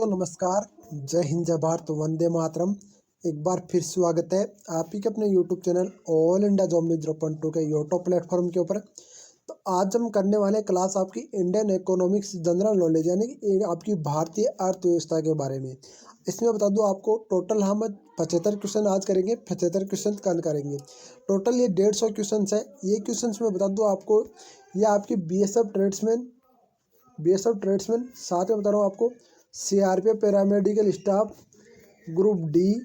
नमस्कार, जय हिंद, जय भारत, वंदे मातरम। एक बार फिर स्वागत है आप ही के अपने YouTube channel all India job news 0.2 के यूट्यूब प्लेटफॉर्म के ऊपर। तो आज हम करने वाले क्लास आपकी इंडियन इकोनॉमिक्स जनरल नॉलेज यानी कि आपकी भारतीय अर्थव्यवस्था के बारे में। इसमें बता दूं आपको टोटल हम 75 क्वेश्चन आज करेंगे, 75 क्वेश्चन कल करेंगे। टोटल ये 150 क्वेश्चन है। ये क्वेश्चन में बता दूं आपको, ये आपकी बीएसएफ ट्रेड्समैन, साथ में बता रहा हूँ आपको CRPF paramedical staff group D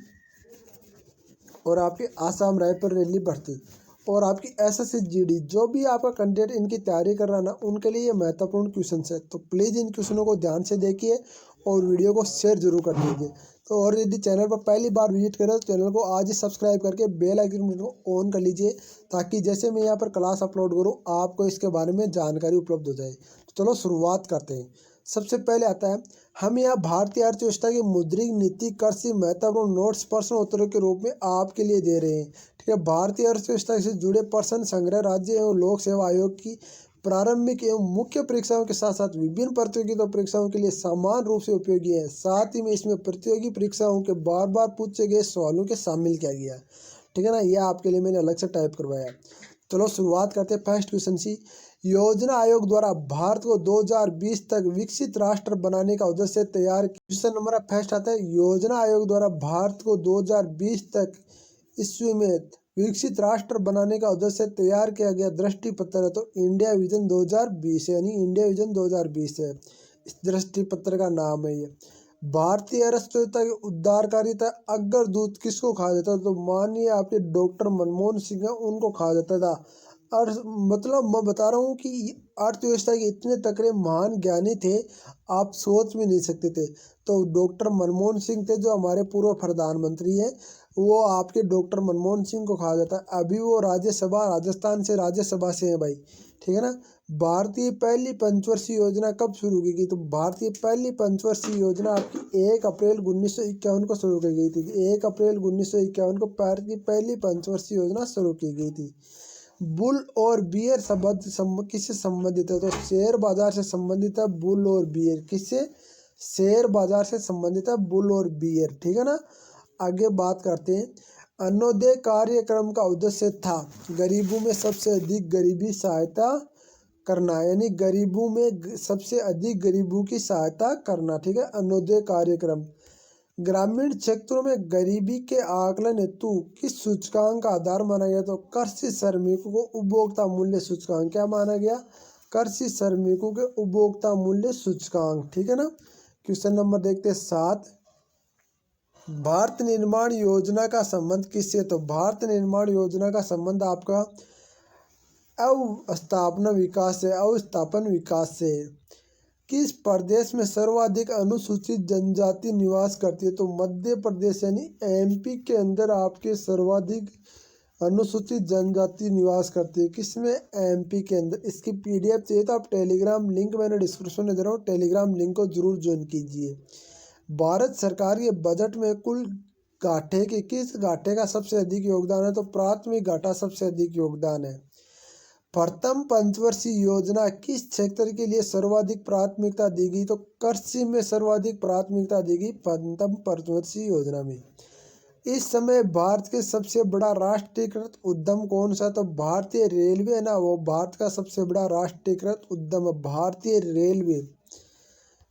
और आपके आसाम रायपुर रेलवे भर्ती और आपकी एसएससी-जीडी जो भी आपका कैंडिडेट इनकी तैयारी कर रहा है ना, उनके लिए ये महत्वपूर्ण क्वेश्चन है। तो प्लीज़ इन क्वेश्चनों को ध्यान से देखिए और वीडियो को शेयर जरूर कर दीजिए। तो और यदि चैनल पर पहली बार विजिट करें तो चैनल को आज ही सब्सक्राइब करके बेल आइकन को ऑन कर लीजिए, ताकि जैसे मैं यहाँ पर क्लास अपलोड करूँ आपको इसके बारे में जानकारी उपलब्ध हो जाए। तो चलो शुरुआत करते हैं। सबसे पहले आता है, हम यहाँ भारतीय अर्थव्यवस्था की मौद्रिक नीति कृषि महत्वपूर्ण नोट्स प्रश्न उत्तरों के रूप में आपके लिए दे रहे हैं। ठीक है, भारतीय अर्थव्यवस्था से जुड़े प्रश्न संग्रह राज्य एवं लोक सेवा आयोग की प्रारंभिक एवं मुख्य परीक्षाओं के साथ साथ विभिन्न प्रतियोगिता परीक्षाओं के लिए समान रूप से उपयोगी है। साथ ही में इसमें प्रतियोगी परीक्षाओं के बार बार पूछे गए सवालों के शामिल किया गया। ठीक है ना, यह आपके लिए मैंने अलग से टाइप करवाया। चलो शुरुआत करते हैं। फर्स्ट क्वेश्चन सी, योजना आयोग द्वारा भारत को 2020 तक विकसित राष्ट्र बनाने का उद्देश्य तैयार। क्वेश्चन नंबर फर्स्ट आता है, योजना आयोग द्वारा भारत को 2020 तक ईस्वी में विकसित राष्ट्र बनाने का उद्देश्य तैयार किया गया दृष्टि पत्र है। तो इंडिया विजन 2020 है, यानी इंडिया विजन 2020 है। इस दृष्टि पत्र का नाम है ये। भारतीय अर्थव्यवस्था की उद्धारकारिता अग्रदूत किसको कहा जाता है? तो माननीय आपके डॉक्टर मनमोहन सिंह है, उनको कहा जाता था। और मतलब मैं बता रहा हूँ कि अर्थव्यवस्था के इतने तकड़े महान ज्ञानी थे, आप सोच भी नहीं सकते थे। तो डॉक्टर मनमोहन सिंह थे, जो हमारे पूर्व प्रधानमंत्री हैं, वो आपके डॉक्टर मनमोहन सिंह को कहा जाता है। अभी वो राज्यसभा, राजस्थान से राज्यसभा से हैं भाई। ठीक है ना। भारतीय पहली पंचवर्षीय योजना कब शुरू की गई? तो भारतीय पहली पंचवर्षीय योजना आपकी 1 अप्रैल 1951 को शुरू की गई थी। 1 अप्रैल 1951 को भारत की पहली पंचवर्षीय योजना शुरू की गई थी। बुल और बियर शब्द किससे संबंधित है? तो शेयर बाजार से संबंधित है बुल और बियर। किससे? शेयर बाजार से संबंधित है बुल और बियर। ठीक है ना। आगे बात करते हैं। अन्योदय कार्यक्रम का उद्देश्य था गरीबों में सबसे अधिक गरीबी सहायता करना, यानी गरीबों में सबसे अधिक गरीबों की सहायता करना। ठीक है, अन्योदय कार्यक्रम। ग्रामीण क्षेत्रों में गरीबी के आकलन हेतु किस सूचकांक का आधार माना गया? तो कृषि श्रमिकों को उपभोक्ता मूल्य सूचकांक। क्या माना गया? कृषि श्रमिकों के उपभोक्ता मूल्य सूचकांक। ठीक है ना। क्वेश्चन नंबर देखते हैं 7, भारत निर्माण योजना का संबंध किससे? तो भारत निर्माण योजना का संबंध आपका अवस्थापन विकास से, अवस्थापन विकास से। किस प्रदेश में सर्वाधिक अनुसूचित जनजाति निवास करती है? तो मध्य प्रदेश यानी एमपी के अंदर आपके सर्वाधिक अनुसूचित जनजाति निवास करती है। किसमें? एमपी के अंदर। इसकी पीडीएफ चाहिए तो आप टेलीग्राम लिंक मैंने डिस्क्रिप्शन में दे रहा हूँ, टेलीग्राम लिंक को जरूर ज्वाइन कीजिए। भारत सरकार के बजट में कुल घाटे के किस घाटे का सबसे अधिक योगदान है? तो प्राथमिक घाटा सबसे अधिक योगदान है। प्रथम पंचवर्षीय योजना किस क्षेत्र के लिए सर्वाधिक प्राथमिकता दी गई? तो कृषि में सर्वाधिक प्राथमिकता दी गई प्रथम पंचवर्षीय योजना में। इस समय भारत के सबसे बड़ा राष्ट्रीयकृत उद्यम कौन सा? तो भारतीय रेलवे है ना, वो भारत का सबसे बड़ा राष्ट्रीयकृत उद्यम है, भारतीय रेलवे।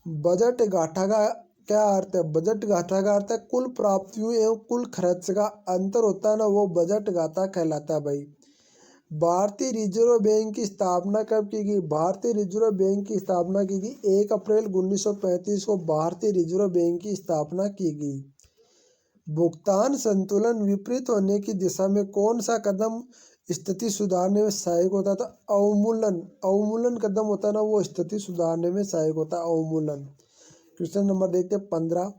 बजट घाटा का क्या अर्थ है? बजट घाटा का अर्थ है कुल प्राप्तियों एवं कुल खर्च का अंतर होता है ना, वो बजट घाटा कहलाता है भाई। भारतीय रिजर्व बैंक की स्थापना कब की गई? भारतीय रिजर्व बैंक की स्थापना की गई 1 अप्रैल 1935 को भारतीय रिजर्व बैंक की स्थापना की गई। भुगतान संतुलन विपरीत होने की दिशा में कौन सा कदम स्थिति सुधारने में सहायक होता है? तो अवमूलन कदम होता है ना, वो स्थिति सुधारने में सहायक होता है, अवमूलन। क्वेश्चन नंबर देखते हैं 15,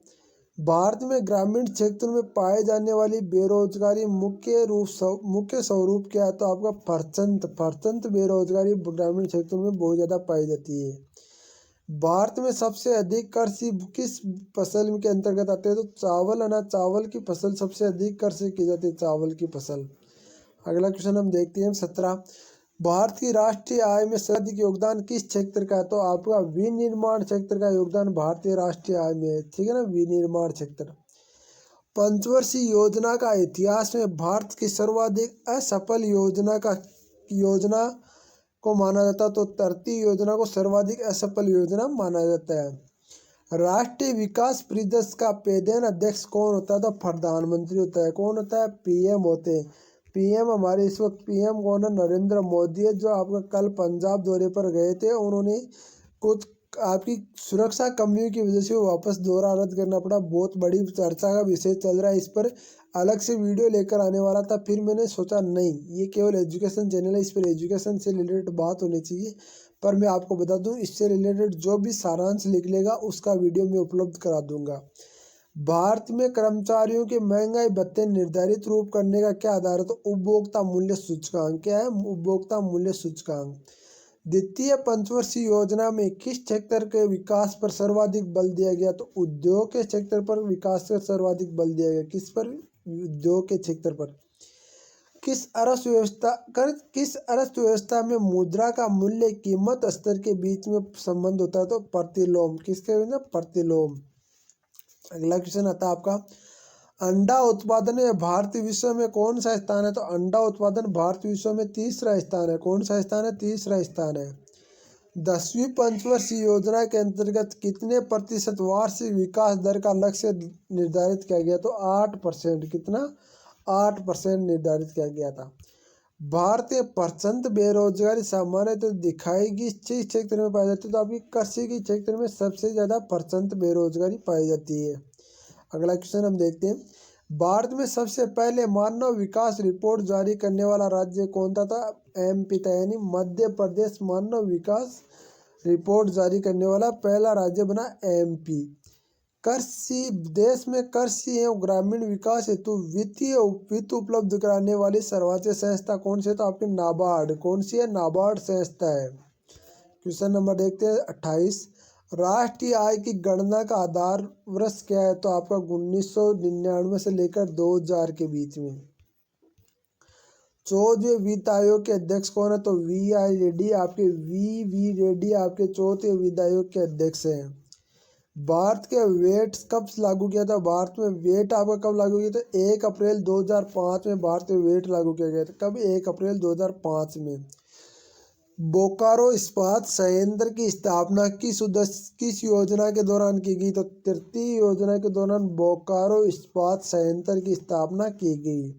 भारत में ग्रामीण क्षेत्रों में पाए जाने वाली बेरोजगारी मुख्य स्वरूप क्या है? तो आपका परसेंट बेरोजगारी ग्रामीण क्षेत्रों में बहुत ज़्यादा पाई जाती है। भारत में सबसे अधिक कृषि किस फसल के अंतर्गत आते हैं? तो चावल है ना, चावल की फसल सबसे अधिक कृषि की जाती है, चावल की फसल। अगला क्वेश्चन हम देखते हैं 17, भारत की राष्ट्रीय आय में सर्वाधिक योगदान किस क्षेत्र का है? तो आपका विनिर्माण क्षेत्र का योगदान भारतीय राष्ट्रीय आय में है, ठीक है ना, विनिर्माण क्षेत्र। पंचवर्षीय योजना का इतिहास में भारत की सर्वाधिक असफल योजना को माना जाता है, तो तृतीय योजना को सर्वाधिक असफल योजना माना जाता है। राष्ट्रीय विकास परिषद का प्रधान अध्यक्ष कौन होता है? तो प्रधानमंत्री होता है। कौन होता है? पीएम होते हैं। पीएम हमारे इस वक्त पीएम कौन है? नरेंद्र मोदी है, जो आपका कल पंजाब दौरे पर गए थे। उन्होंने कुछ आपकी सुरक्षा कमियों की वजह से वापस दौरा रद्द करना पड़ा। बहुत बड़ी चर्चा का विषय चल रहा है, इस पर अलग से वीडियो लेकर आने वाला था, फिर मैंने सोचा नहीं, ये केवल एजुकेशन चैनल है, इस पर एजुकेशन से रिलेटेड बात होनी चाहिए। पर मैं आपको बता दूं, इससे रिलेटेड जो भी सारांश निकलेगा उसका वीडियो मैं उपलब्ध करा दूंगा। भारत में कर्मचारियों के महंगाई भत्ते निर्धारित रूप करने का क्या आधार है? तो उपभोक्ता मूल्य सूचकांक। क्या है? उपभोक्ता मूल्य सूचकांक। द्वितीय पंचवर्षीय योजना में किस क्षेत्र के विकास पर सर्वाधिक बल दिया गया? तो उद्योग के क्षेत्र पर विकास पर सर्वाधिक बल दिया गया। किस पर? उद्योग के क्षेत्र पर। किस अर्थव्यवस्था में मुद्रा का मूल्य कीमत स्तर के बीच में संबंध होता है? तो प्रतिलोम। किसके बिना? प्रतिलोम। अगला क्वेश्चन आता है आपका, अंडा उत्पादन में भारत विश्व में कौन सा स्थान है? तो अंडा उत्पादन भारत विश्व में तीसरा स्थान है। कौन सा स्थान है? तीसरा स्थान है। 10वीं पंचवर्षीय योजना के अंतर्गत कितने प्रतिशत वार्षिक विकास दर का लक्ष्य निर्धारित किया गया? तो 8%। कितना? 8% निर्धारित किया गया था। भारत में प्रचंड बेरोजगारी सामान्यतः दिखाएगी किस क्षेत्र में पाई जाती है? तो आपकी कृषि के क्षेत्र में सबसे ज्यादा प्रचंड बेरोजगारी पाई जाती है। अगला क्वेश्चन हम देखते हैं, भारत में सबसे पहले मानव विकास रिपोर्ट जारी करने वाला राज्य कौन था? एमपी था, यानी मध्य प्रदेश मानव विकास रिपोर्ट जारी करने वाला पहला राज्य बना एमपी। कृषि देश में कृषि एवं ग्रामीण विकास हेतु वित्त उपलब्ध कराने वाली सर्वोच्च संस्था कौन सी है? तो आपकी नाबार्ड। कौन सी है? नाबार्ड संस्था है। क्वेश्चन नंबर देखते हैं 28, राष्ट्रीय आय की गणना का आधार वर्ष क्या है? तो आपका 1999 से लेकर 2000 के बीच में। 14वें वित्त आयोग के अध्यक्ष कौन है? तो वी रेड्डी आपके 14वें वित्त आयोग के अध्यक्ष हैं। भारत के वेट कब लागू किया था? भारत में वेट आपका कब लागू किया था? 1 अप्रैल 2005 में भारत में वेट लागू किया गया था। कब? 1 अप्रैल 2005 में। बोकारो इस्पात संयंत्र की स्थापना किस योजना के दौरान की गई? तो तृतीय योजना के दौरान बोकारो इस्पात संयंत्र की स्थापना की गई।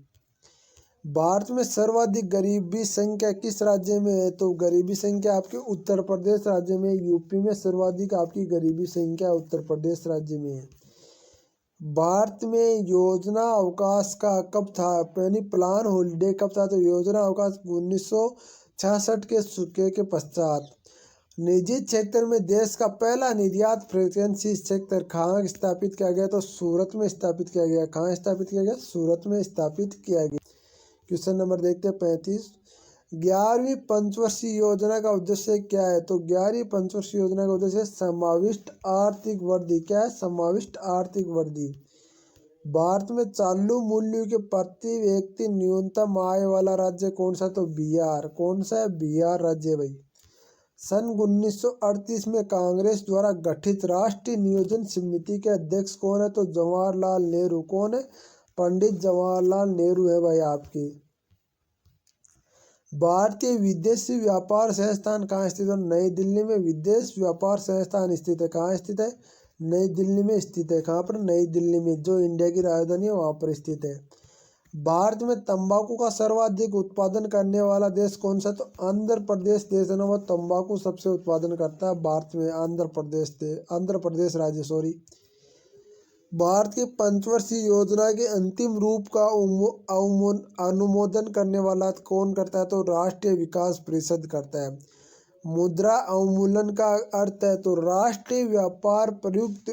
भारत में सर्वाधिक गरीबी संख्या किस राज्य में है? तो गरीबी संख्या आपके उत्तर प्रदेश राज्य में। यूपी में सर्वाधिक आपकी गरीबी संख्या उत्तर प्रदेश राज्य में है। भारत में योजना अवकाश का कब था? यानी प्लान हॉलीडे कब था? तो योजना अवकाश 1966 के सूखे के पश्चात। निजी क्षेत्र में देश का पहला निर्यात फ्रेक्वेंसी क्षेत्र कहाँ स्थापित किया गया? तो सूरत में स्थापित किया गया। कहाँ स्थापित किया गया? सूरत में स्थापित किया गया। क्वेश्चन नंबर देखते हैं 35, 11वीं पंचवर्षीय योजना का उद्देश्य क्या है? तो 11वीं पंचवर्षीय योजना का उद्देश्य समाविष्ट आर्थिक वृद्धि। क्या है? समाविष्ट आर्थिक वृद्धि। भारत में चालू मूल्य के प्रति व्यक्ति न्यूनतम आय वाला राज्य कौन सा? तो बिहार। कौन सा है? बिहार राज्य भाई। सन 1938 में कांग्रेस द्वारा गठित राष्ट्रीय नियोजन समिति के अध्यक्ष कौन है? तो जवाहरलाल नेहरू। कौन है? पंडित जवाहरलाल नेहरू है भाई आपके। भारतीय विदेशी व्यापार संस्थान कहाँ स्थित है? नई दिल्ली में विदेश व्यापार संस्थान स्थित है। कहाँ स्थित है? नई दिल्ली में स्थित है। कहाँ पर? नई दिल्ली में, जो इंडिया की राजधानी है वहाँ पर स्थित है। भारत में तंबाकू का सर्वाधिक उत्पादन करने वाला देश कौन सा? तो आंध्र प्रदेश देश है ना, वो तंबाकू सबसे उत्पादन करता है भारत में। आंध्र प्रदेश राज्य, सॉरी। भारत की पंचवर्षीय योजना के अंतिम रूप का अनुमोदन करने वाला कौन करता है? तो राष्ट्रीय विकास परिषद करता है। मुद्रा अवमूल्यन का अर्थ है तो राष्ट्रीय व्यापार प्रयुक्त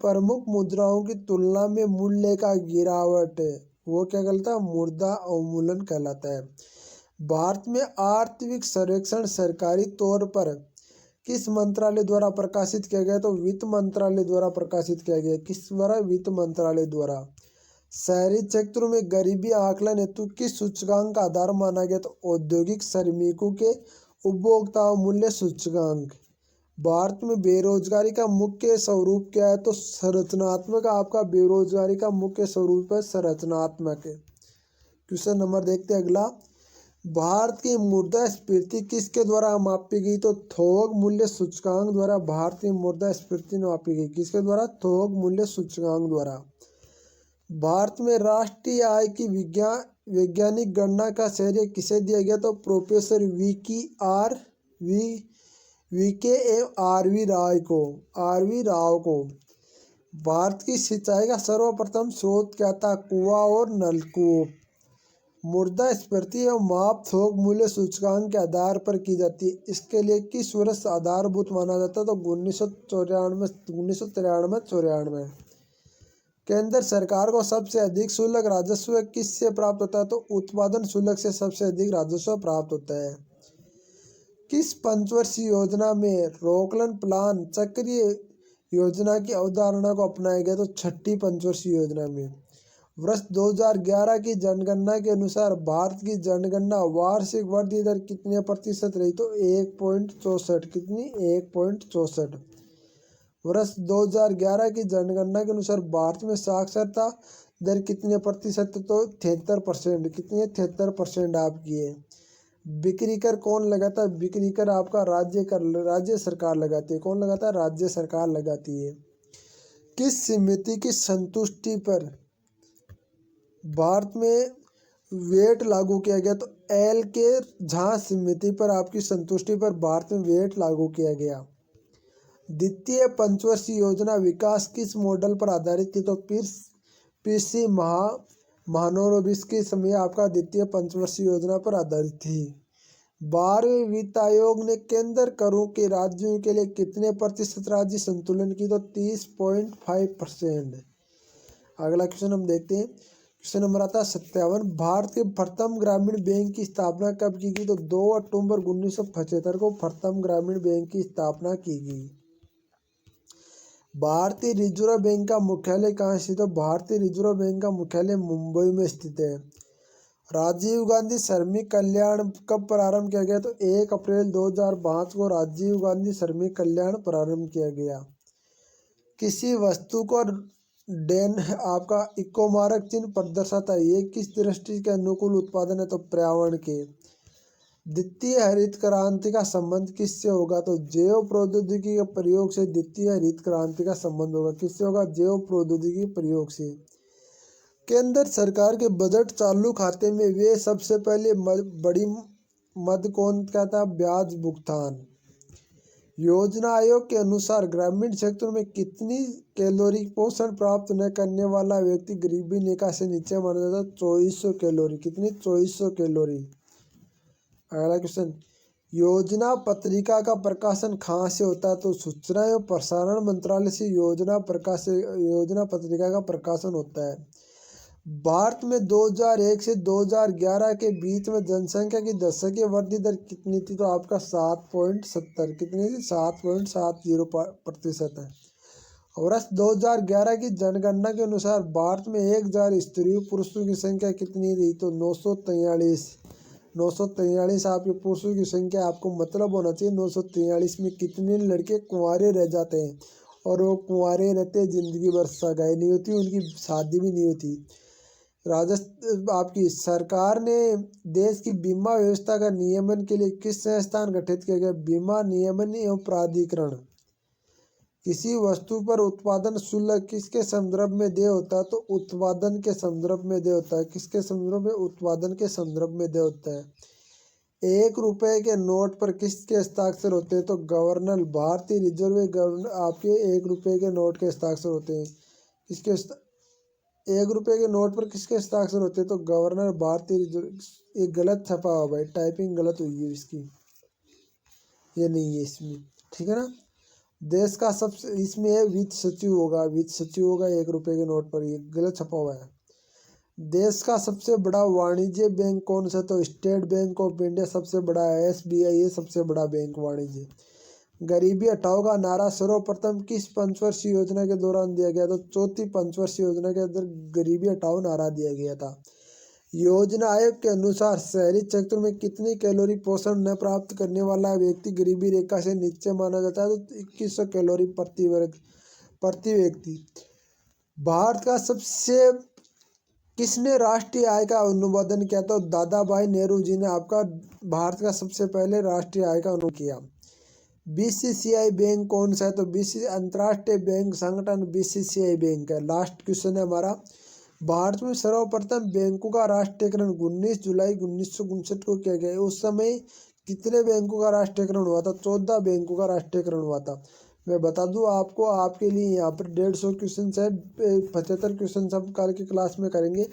प्रमुख मुद्राओं की तुलना में मूल्य का गिरावट है, वो क्या कहलाता है? मुद्रा अवमूल्यन कहलाता है। भारत में आर्थिक सर्वेक्षण सरकारी तौर पर किस मंत्रालय द्वारा प्रकाशित किया गया? तो वित्त मंत्रालय द्वारा प्रकाशित किया गया। किस द्वारा? वित्त मंत्रालय द्वारा। शहरी क्षेत्रों में गरीबी आकलन हेतु किस सूचकांक का आधार माना गया? तो औद्योगिक श्रमिकों के उपभोक्ता मूल्य सूचकांक। भारत में बेरोजगारी का मुख्य स्वरूप क्या है? तो संरचनात्मक। आपका बेरोजगारी का मुख्य स्वरूप है संरचनात्मक। क्वेश्चन नंबर देखते हैं अगला। भारत की मुद्रास्फीति किसके द्वारा मापी गई? तो थोक मूल्य सूचकांक द्वारा भारत की मुद्रास्फीति मापी गई। किसके द्वारा? थोक मूल्य सूचकांक द्वारा। भारत में राष्ट्रीय आय की वैज्ञानिक गणना का श्रेय किसे दिया गया? तो प्रोफेसर वीके एवं आर वी राव को। भारत की सिंचाई का सर्वप्रथम स्रोत क्या था? कुआं और नलकूप। मुद्रास्फीति एवं माप थोक मूल्य सूचकांक के आधार पर की जाती है। इसके लिए किस वर्ष आधारभूत माना जाता है? तो 1993-94। केंद्र सरकार को सबसे अधिक शुल्क राजस्व किससे प्राप्त होता है? तो उत्पादन शुल्क से सबसे अधिक राजस्व प्राप्त होता है। किस पंचवर्षीय योजना में रोकलन प्लान चक्रीय योजना की अवधारणा को अपनाया गया? तो छठी पंचवर्षीय योजना में। वर्ष 2011 की जनगणना के अनुसार भारत की जनगणना वार्षिक वृद्धि दर कितने प्रतिशत रही? तो 1.64। कितनी? 1.64। वर्ष 2011 की जनगणना के अनुसार भारत में साक्षरता दर कितने प्रतिशत? तो 73%। कितनी? 73% आपकी है। बिक्री कर कौन लगाता है? बिक्री कर आपका राज्य सरकार लगाती है। कौन लगाता है? राज्य सरकार लगाती है। किस समिति की संतुष्टि पर भारत में वेट लागू किया गया? तो एल के झा समिति पर आपकी संतुष्टि पर भारत में वेट लागू किया गया। द्वितीय पंचवर्षीय योजना विकास किस मॉडल पर आधारित थी? तो पीसी महानोबिस के समय आपका द्वितीय पंचवर्षीय योजना पर आधारित थी। 12वें वित्त आयोग ने केंद्र करों के राज्यों के लिए कितने प्रतिशत राज्य संतुलन की? तो 30.5%। अगला क्वेश्चन हम देखते हैं। क्वेश्चन नंबर आता है 57। भारत के प्रथम ग्रामीण बैंक की स्थापना कब की गई? तो 2 अक्टूबर 1975 को प्रथम ग्रामीण बैंक की स्थापना की गई। भारतीय रिजर्व बैंक का मुख्यालय कहाँ स्थित है? भारतीय रिजर्व बैंक का मुख्यालय मुंबई में स्थित है। राजीव गांधी श्रमिक कल्याण कब प्रारंभ किया गया? तो 1 अप्रैल 2005 को राजीव गांधी श्रमिक कल्याण प्रारंभ किया गया। किसी वस्तु को डेन आपका इको मारक चिन्ह प्रदर्शाता है। ये किस दृष्टि के अनुकूल उत्पादन है? तो पर्यावरण के। द्वितीय हरित क्रांति का संबंध किससे होगा? तो जैव प्रौद्योगिकी के प्रयोग से द्वितीय हरित क्रांति का संबंध होगा। किससे होगा? जैव प्रौद्योगिकी प्रयोग से। केंद्र सरकार के बजट चालू खाते में वे सबसे पहले बड़ी मद कौन क्या था? ब्याज भुगतान। योजना आयोग के अनुसार ग्रामीण क्षेत्रों में कितनी कैलोरी पोषण प्राप्त न करने वाला व्यक्ति गरीबी रेखा से नीचे माना जाता है? 2400 कैलोरी। कितनी? 2400 कैलोरी। अगला क्वेश्चन। योजना पत्रिका का प्रकाशन कहाँ से होता है? तो सूचना एवं प्रसारण मंत्रालय से योजना पत्रिका का प्रकाशन होता है। भारत में 2001 से 2011 के बीच में जनसंख्या की दशकीय वृद्धि दर कितनी थी? तो आपका 7.70। कितनी थी? 7.70% है। वर्ष 2011 की जनगणना के अनुसार भारत में 1000 स्त्रियों पुरुषों की संख्या कितनी थी? तो 943 आपके पुरुषों की संख्या। आपको मतलब होना चाहिए 943 में कितने लड़के कुंवारे रह जाते हैं, और वो कुंवारे रहते जिंदगी भर सगाई नहीं होती, उनकी शादी भी नहीं होती। आपकी सरकार ने देश की बीमा व्यवस्था का नियमन के लिए किस संस्थान गठित किया गया? बीमा नियमन एवं प्राधिकरण। किसी वस्तु पर उत्पादन शुल्क किसके संदर्भ में देय होता है? तो उत्पादन के संदर्भ में देय होता है। किसके संदर्भ में? उत्पादन के संदर्भ में देय होता है। 1 रुपए के नोट पर किसके हस्ताक्षर होते हैं? तो गवर्नर। भारतीय रिजर्व गवर्नर आपके 1 रुपए के नोट के हस्ताक्षर होते हैं। किसके 1 रुपए के नोट पर किसके हस्ताक्षर होते हैं? तो गवर्नर भारतीय रिजर्व। ये गलत छपा हुआ भाई, टाइपिंग गलत हुई है इसकी, ये नहीं है इसमें, ठीक है ना। देश का सबसे, इसमें है वित्त सचिव होगा, 1 रुपए के नोट पर, ये गलत छपा हुआ है। देश का सबसे बड़ा वाणिज्य बैंक कौन सा? तो स्टेट बैंक ऑफ इंडिया सबसे बड़ा है। SBI ये सबसे बड़ा बैंक वाणिज्य। गरीबी हटाओ का नारा सर्वप्रथम किस पंचवर्षीय योजना के दौरान दिया गया? तो चौथी पंचवर्षीय योजना के अंदर गरीबी हटाओ नारा दिया गया था। योजना आयोग के अनुसार शहरी क्षेत्र में कितनी कैलोरी पोषण न प्राप्त करने वाला व्यक्ति गरीबी रेखा से नीचे माना जाता है? तो 2100 कैलोरी प्रति व्यक्ति। भारत का सबसे किसने राष्ट्रीय आय का अनुमोदन किया? तो दादा भाई नेहरू जी ने आपका भारत का सबसे पहले राष्ट्रीय आय का अनुमोदन किया। बीसीसीआई बैंक कौन सा है? तो बीसीसीआई अंतर्राष्ट्रीय बैंक संगठन बीसीसीआई बैंक है। लास्ट क्वेश्चन है हमारा, भारत में सर्वप्रथम बैंकों का राष्ट्रीयकरण 19 जुलाई 1959 को किया गया। उस समय कितने बैंकों का राष्ट्रीयकरण हुआ था? 14 बैंकों का राष्ट्रीयकरण हुआ था। मैं बता दूं आपको, आपके लिए यहाँ पर 150 क्वेश्चन है, 75 क्वेश्चन सब कल की क्लास में करेंगे।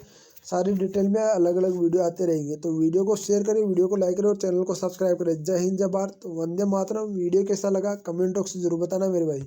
सारी डिटेल में अलग अलग वीडियो आते रहेंगे। तो वीडियो को शेयर करें, वीडियो को लाइक करें और चैनल को सब्सक्राइब करें। जय हिंद, जय भारत, वंदे मातरम। वीडियो कैसा लगा कमेंट बॉक्स में जरूर बताना मेरे भाई।